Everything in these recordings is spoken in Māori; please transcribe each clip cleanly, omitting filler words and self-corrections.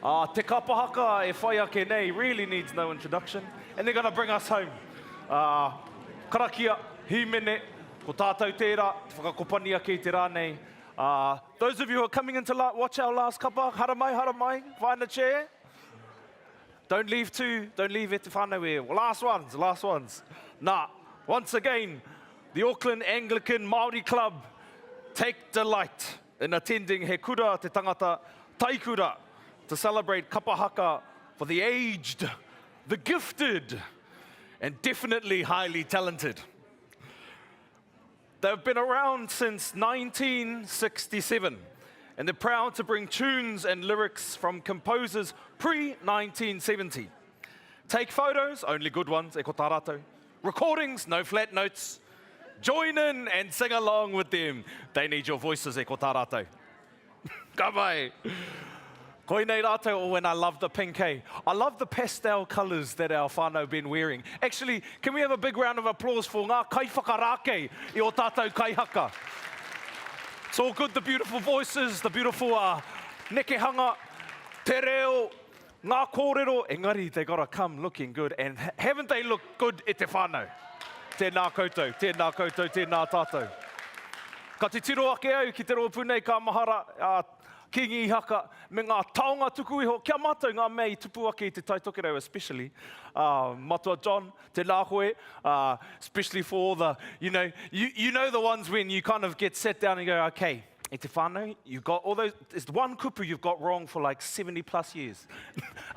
Te kapahaka e whai ake nei really needs no introduction, and they're going to bring us home. Karakia, himene, ko tātou tērā, te whakakopania ki te rānei. Those of you who are coming in to watch our last kapa, haramai, find a chair. Don't leave it to whānau e. Last ones. Nah, once again, the Auckland Anglican Māori Club take delight in attending he kura te tangata taikura to celebrate kapahaka for the aged, the gifted, and definitely highly talented. They've been around since 1967, and they're proud to bring tunes and lyrics from composers pre-1970. Take photos, only good ones, e ko tā rātou. Recordings, no flat notes. Join in and sing along with them. They need your voices, e ko tā rātou. Ka mai. Koe nei rātou, when I love the pink, eh? I love the pastel colours that our whānau have been wearing. Actually, can we have a big round of applause for ngā kaiwhakarākei I o tātou kaihaka? It's all good, the beautiful voices, the beautiful nekehanga, te reo, ngā kōrero, engari, they gotta come looking good. And haven't they looked good e te whānau? Tēnā koutou, tēnā tātou. Ka te tiro ake au ki te rōpū nei ka mahara Kingi I haka me ngā taonga tuku iho. Kia mātou ngā mei tupu ake I te taitokerau especially. Matua John, te nāhoe, especially for all the, you know the ones when you kind of get sat down and go, okay, e te whānau, you got all those, it's one kupu you've got wrong for like 70 plus years.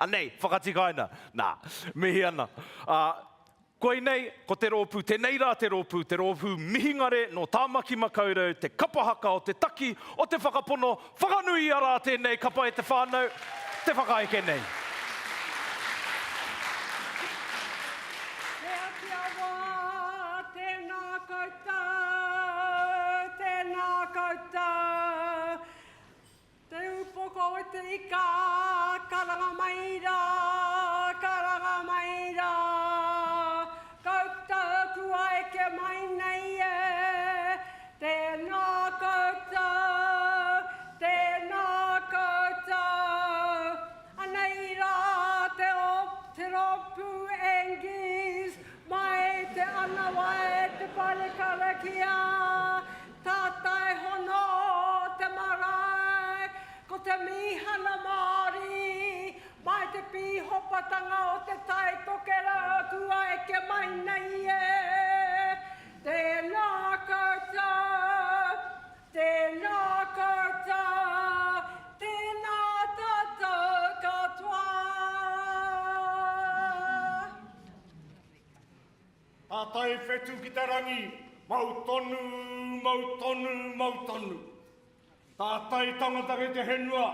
Anei, whakatikaina. Nā, mihi ana. Koe nei, ko te rōpū, te neira te rōpū mihingare no tāmaki makaurau, te kapahaka o te taki, o te whakapono, whakanui ara tēnei kapa e te whānau, te whakaeke nei. Tēnā koutou, te upoko o te ika, karanga maira. Koutou kua eke mai nei e, tēnā koutou, anei rā te rōpū Angus, mai te anawa e te parekarakia, tātai hono te marae, ko te mihana Māori, mai te pihopatanga o te taitokera kua eke mai nei e. Tēnā koutou, tēnā tātou katoa. Tātai whetū ki te rangi, mau tonu. Tātai tangata ki te henua,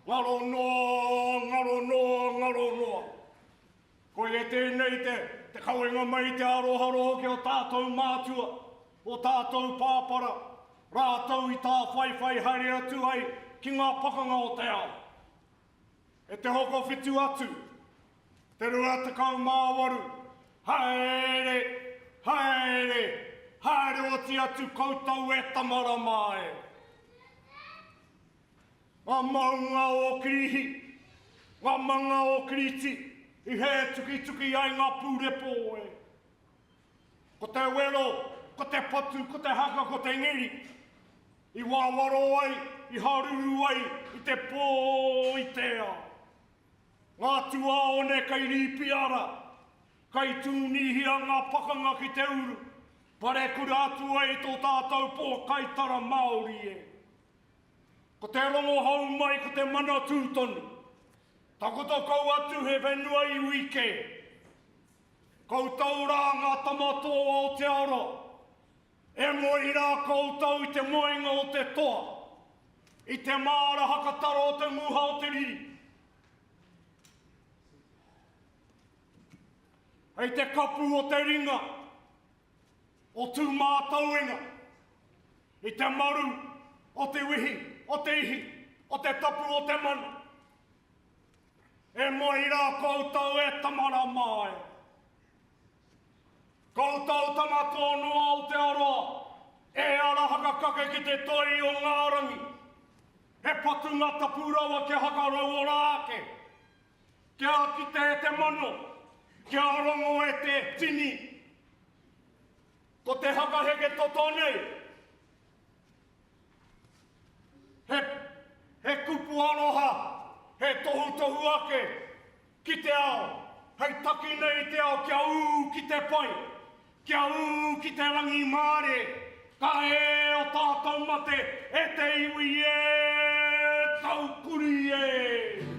ngaro noa. Koe e tēnei te kauenga mai te aroha ki o tātou mātua, o tātou pāpara, rātou I tā whaiwhai haere atu ai ki ngā pakanga o te ao. E te hoko whitu atu, te rua te kau māwaru, haere o ti atu koutou e tamara mai. Ngā maunga o kirihi, ngā manga o kiriti, I he tuki ai ngā pūrepo e. Ko te wero, ko te patu, ko te haka, ko te ngiri. I wāwaro ai, I haruru ai, I te pō I te a. Ngā tua one kai ripi ara, kai tūnihia ngā pakanga ki te uru. Pare kura atu ai tō tātou pō kaitara Māori e. Ko te rongo hau mai, ko te mana tūtonu. Takoto kau atu he whenua I wike. Koutou rā ngā tamatoa o te ara. E moi rā koutou I te moenga o te toa. I te māra hakataro o te muha o te riri. Hei te kapu o te ringa. O tū mātauenga. I te maru o te wihi, o te ihi, o te tapu o te manu. E moi rā koutou e tamara mai. Koutou tamato noa o te aroa. E ara haka kake ki te toi o ngā rangi. He patu ngata pūrawa ke hakarau o rāke. Kia kite e te mano. Kia rongo e te tini. Ko te hakaheke totonei. He kupu aroha. He tohu ake. Ki te ao. Hei taki nei te ao kia ki te pai. Kia ki te rangi māre. Ka o tātou mate e te iwi e tau kuri e.